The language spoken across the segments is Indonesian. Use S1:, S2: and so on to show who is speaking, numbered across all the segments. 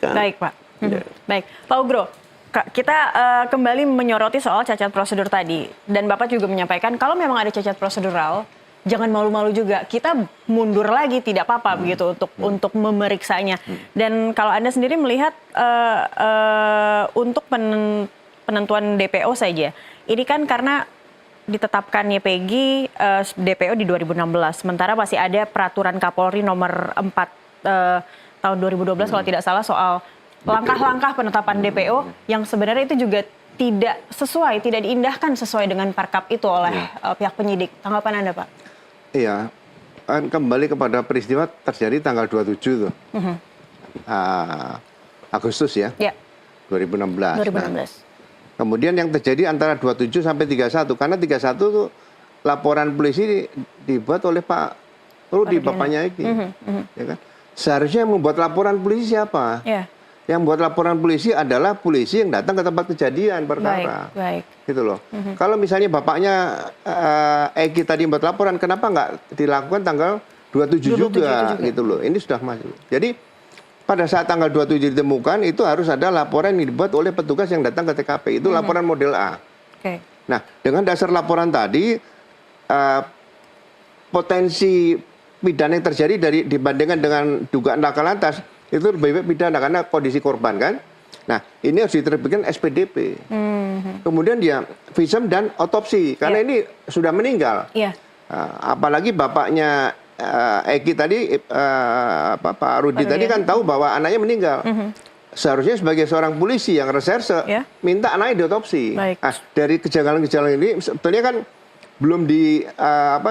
S1: disampaikan.
S2: Baik, Pak. Baik, Pak Ugro, kita kembali menyoroti soal cacat prosedur tadi. Dan Bapak juga menyampaikan kalau memang ada cacat prosedural, jangan malu-malu juga. Kita mundur lagi, tidak apa-apa begitu untuk memeriksanya. Dan kalau Anda sendiri melihat untuk penentuan DPO saja, ini kan karena ditetapkannya Peggy DPO di 2016. Sementara masih ada peraturan Kapolri nomor 4 tahun 2012 kalau tidak salah soal langkah-langkah penetapan DPO yang sebenarnya itu juga tidak sesuai, tidak diindahkan sesuai dengan Perkap itu oleh pihak penyidik. Tanggapan Anda, Pak?
S3: Iya, kan kembali kepada peristiwa terjadi tanggal 27 tuh. Agustus ya, 2016.
S2: 2016.
S3: Nah, kemudian yang terjadi antara 27 sampai 31, karena 31 tuh laporan polisi dibuat oleh Pak Rudi, bapaknya ini. Ya kan? Seharusnya yang membuat laporan polisi siapa? Yang membuat laporan polisi adalah polisi yang datang ke tempat kejadian perkara.
S2: Baik.
S3: Gitu loh. Kalau misalnya bapaknya Eki tadi membuat laporan, kenapa nggak dilakukan tanggal 27 juga gitu loh. Ini sudah masuk. Jadi pada saat tanggal 27 ditemukan itu harus ada laporan yang dibuat oleh petugas yang datang ke TKP. Itu laporan model A. Nah, dengan dasar laporan tadi potensi pidana yang terjadi dibandingkan dengan dugaan laka lantas itu lebih baik pidana karena kondisi korban kan. Nah, ini harus diterbitkan SPDP. Kemudian dia visum dan otopsi karena ini sudah meninggal. Apalagi bapaknya Eki tadi Pak Rudi tadi kan tahu bahwa anaknya meninggal. Seharusnya sebagai seorang polisi yang reserse minta anaknya diotopsi. Nah, dari kejanggalan-kejanggalan ini sebetulnya kan belum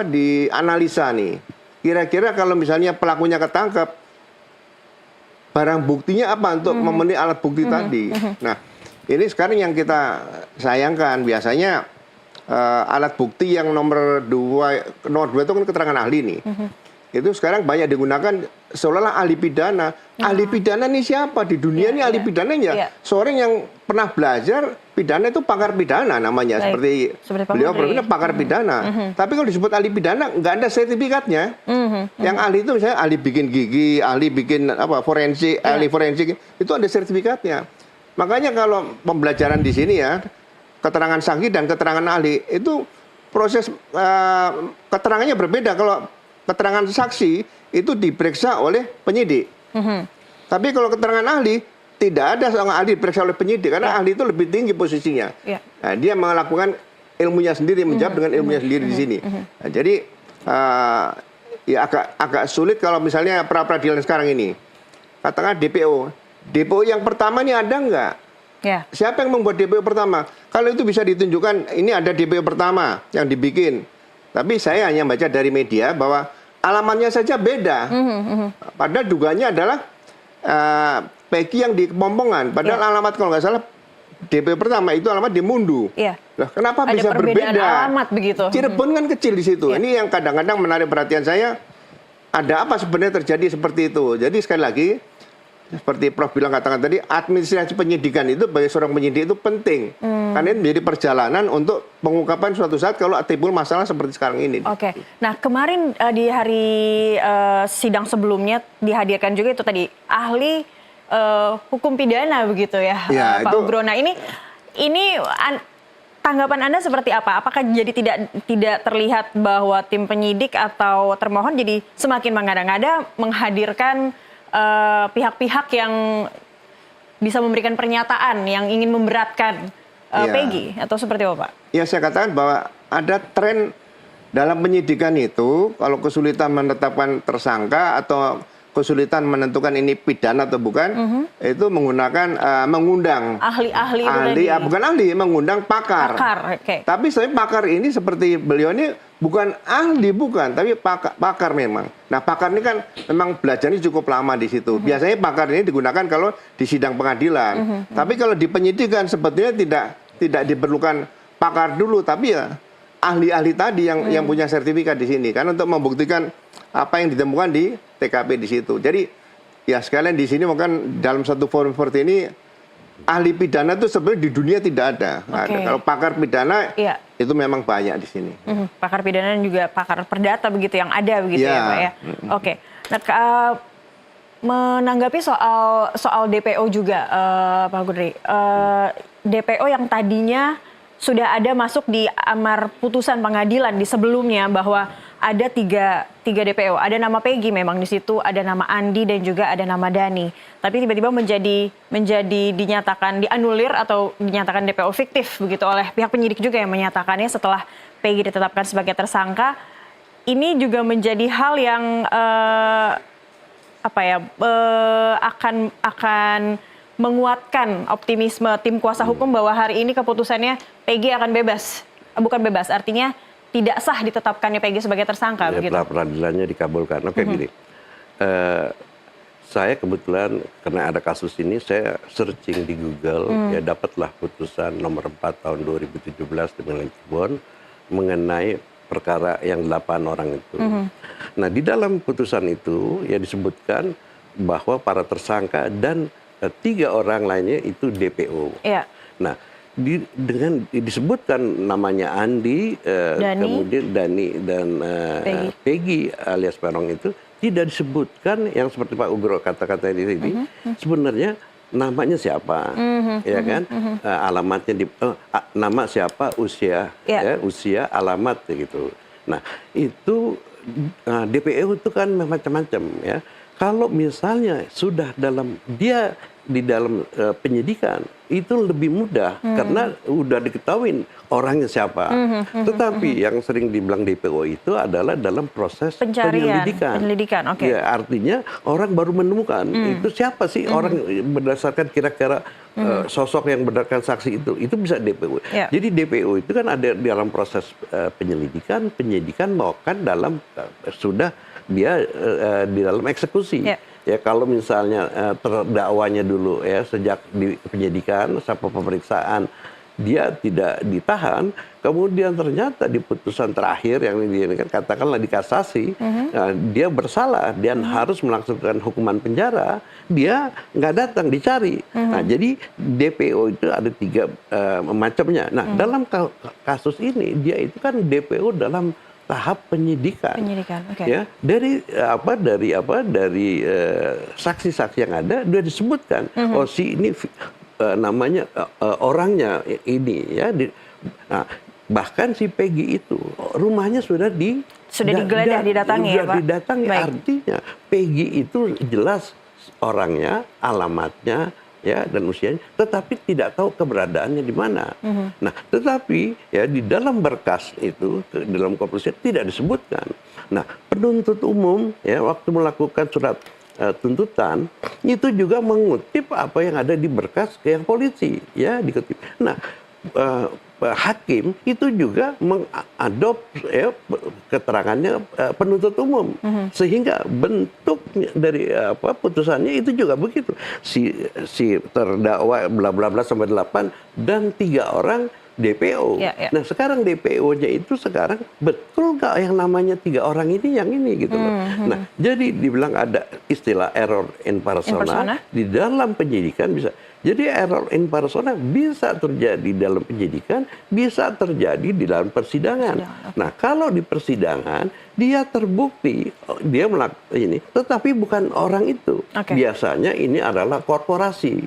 S3: dianalisa nih. Kira-kira kalau misalnya pelakunya ketangkep, barang buktinya apa untuk memenuhi alat bukti tadi. Nah, ini sekarang yang kita sayangkan. Biasanya alat bukti yang nomor 2 itu kan keterangan ahli nih. Itu sekarang banyak digunakan seolah-olah ahli pidana. Ahli pidana ini siapa? Di dunia ini ahli pidananya seorang yang pernah belajar pidana itu pakar pidana namanya. Seperti beliau berpikir pakar pidana. Tapi kalau disebut ahli pidana nggak ada sertifikatnya. Yang ahli itu misalnya ahli bikin gigi, ahli bikin forensik, ahli forensik itu ada sertifikatnya. Makanya kalau pembelajaran di sini ya, keterangan saksi dan keterangan ahli itu proses keterangannya berbeda. Kalau keterangan saksi itu diperiksa oleh penyidik. Tapi kalau keterangan ahli tidak ada seorang ahli diperiksa oleh penyidik karena ahli itu lebih tinggi posisinya. Nah, dia melakukan ilmunya sendiri, menjawab dengan ilmunya sendiri di sini. Nah, jadi ya agak sulit kalau misalnya pra-peradilan sekarang ini. Katakan DPO. DPO yang pertama ini ada nggak? Siapa yang membuat DPO pertama? Kalau itu bisa ditunjukkan, ini ada DPO pertama yang dibikin. Tapi saya hanya baca dari media bahwa alamatnya saja beda. Padahal dugaannya adalah Peggy yang di Kepompongan. Padahal alamat kalau nggak salah DPO pertama itu alamat di Mundu. Loh, kenapa
S2: ada
S3: bisa berbeda?
S2: Alamat begitu.
S3: Cirebon kan kecil di situ. Ini yang kadang-kadang menarik perhatian saya. Ada apa sebenarnya terjadi seperti itu? Jadi sekali lagi, seperti Prof bilang katakan tadi, administrasi penyidikan itu bagi seorang penyidik itu penting. Karena ini menjadi perjalanan untuk pengungkapan suatu saat kalau timbul masalah seperti sekarang ini.
S2: Nah kemarin di hari sidang sebelumnya dihadirkan juga itu tadi ahli hukum pidana begitu ya, Pak Ugro. Nah ini tanggapan Anda seperti apa? Apakah jadi tidak terlihat bahwa tim penyidik atau termohon jadi semakin mengada-ngada menghadirkan pihak-pihak yang bisa memberikan pernyataan yang ingin memberatkan Peggy atau seperti apa, Pak?
S3: Ya, saya katakan bahwa ada tren dalam penyidikan itu kalau kesulitan menetapkan tersangka atau kesulitan menentukan ini pidana atau bukan, itu menggunakan mengundang mengundang pakar. Tapi saya pakar ini seperti beliau ini bukan ahli, tapi pakar memang. Nah, pakar ini kan memang belajarnya cukup lama di situ. Biasanya pakar ini digunakan kalau di sidang pengadilan. Tapi kalau di penyidikan sebetulnya tidak diperlukan pakar dulu, tapi ya ahli-ahli tadi yang punya sertifikat di sini kan untuk membuktikan apa yang ditemukan di TKP di situ. Jadi ya sekalian di sini mungkin dalam satu forum seperti ini ahli pidana itu sebenarnya di dunia tidak ada. Kalau pakar pidana itu memang banyak di sini.
S2: Pakar pidana dan juga pakar perdata begitu yang ada begitu ya Pak ya. Nah, menanggapi soal DPO juga, Pak Kudri. DPO yang tadinya sudah ada masuk di amar putusan pengadilan di sebelumnya bahwa ada tiga DPO. Ada nama Peggy memang di situ, ada nama Andi dan juga ada nama Dani. Tapi tiba-tiba menjadi dinyatakan dianulir atau dinyatakan DPO fiktif begitu oleh pihak penyidik juga yang menyatakannya setelah Peggy ditetapkan sebagai tersangka. Ini juga menjadi hal yang akan menguatkan optimisme tim kuasa hukum bahwa hari ini keputusannya Peggy akan bebas. Bukan bebas, artinya tidak sah ditetapkannya Peggy sebagai tersangka.
S1: Ya,
S2: begitu.
S1: peradilannya dikabulkan. Oke, gini. Saya kebetulan karena ada kasus ini, saya searching di Google, ya dapatlah putusan nomor 4 tahun 2017 dengan Cirebon mengenai perkara yang 8 orang itu. Nah, di dalam putusan itu ya disebutkan bahwa para tersangka dan 3 orang lainnya itu DPO.
S2: Iya.
S1: Nah, dengan disebutkan namanya Andi, kemudian Dani dan Peggy alias Perong itu tidak disebutkan yang seperti Pak Ugro kata-kata di sini. Sebenarnya namanya siapa, ya kan? Alamatnya nama siapa, usia, ya, usia, alamat gitu. Nah, itu DPO itu kan macam-macam ya. Kalau misalnya sudah di dalam penyidikan itu lebih mudah karena udah diketahui orangnya siapa. Tetapi yang sering dibilang DPO itu adalah dalam proses penyelidikan.
S2: Okay.
S1: Ya, artinya orang baru menemukan itu siapa sih orang berdasarkan kira-kira sosok yang berdasarkan saksi itu bisa DPO.
S2: Yeah.
S1: Jadi DPO itu kan ada di dalam proses penyidikan bahkan dalam sudah dia di dalam eksekusi.
S2: Yeah.
S1: Ya kalau misalnya terdakwanya dulu ya sejak di penyidikan sampai pemeriksaan dia tidak ditahan, kemudian ternyata di putusan terakhir yang kan katakanlah di kasasi, dia bersalah dan harus melaksanakan hukuman penjara, dia nggak datang dicari. Nah jadi DPO itu ada 3 macamnya. Nah dalam kasus ini dia itu kan DPO dalam tahap penyidikan.
S2: Okay.
S1: Ya, dari saksi-saksi yang ada sudah disebutkan oh si ini namanya orangnya ini ya nah, bahkan si Peggy itu rumahnya sudah digeledah didatangi ya Pak. Didatangi. Artinya Peggy itu jelas orangnya, alamatnya ya dan usianya, tetapi tidak tahu keberadaannya di mana. Nah, tetapi ya di dalam berkas itu, di dalam kepolisian tidak disebutkan. Nah, penuntut umum ya waktu melakukan surat tuntutan itu juga mengutip apa yang ada di berkas yang polisi ya dikutip. Nah, hakim itu juga mengadop ya, keterangannya penuntut umum sehingga bentuk dari putusannya itu juga begitu si terdakwa bla bla bla sampai 8 dan 3 orang DPO. Nah sekarang DPO-nya itu sekarang betul nggak yang namanya 3 orang ini yang ini gitu loh. Nah jadi dibilang ada istilah error in persona di dalam penyidikan bisa. Jadi error in persona bisa terjadi dalam penyidikan, bisa terjadi di dalam persidangan. Nah, kalau di persidangan dia terbukti dia melakukan ini, tetapi bukan orang itu. Biasanya ini adalah korporasi,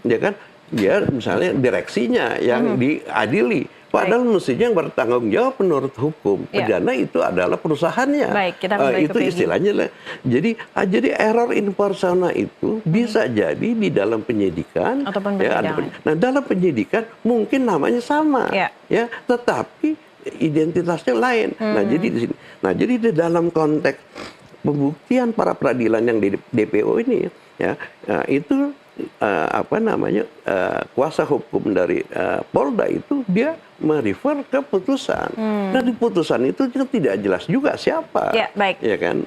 S1: ya kan? Dia misalnya direksinya yang diadili. Padahal mestinya yang bertanggung jawab menurut hukum pidana itu adalah perusahaannya.
S2: Baik, kita
S1: itu istilahnya. Jadi error in persona itu bisa jadi di dalam penyidikan. Nah dalam penyidikan mungkin namanya sama, ya, tetapi identitasnya lain. Nah jadi di sini. Nah jadi di dalam konteks pembuktian para peradilan yang di DPO ini, ya itu kuasa hukum dari Polda itu dia merefer ke putusan. Nah di putusan itu tidak jelas juga siapa, ya kan?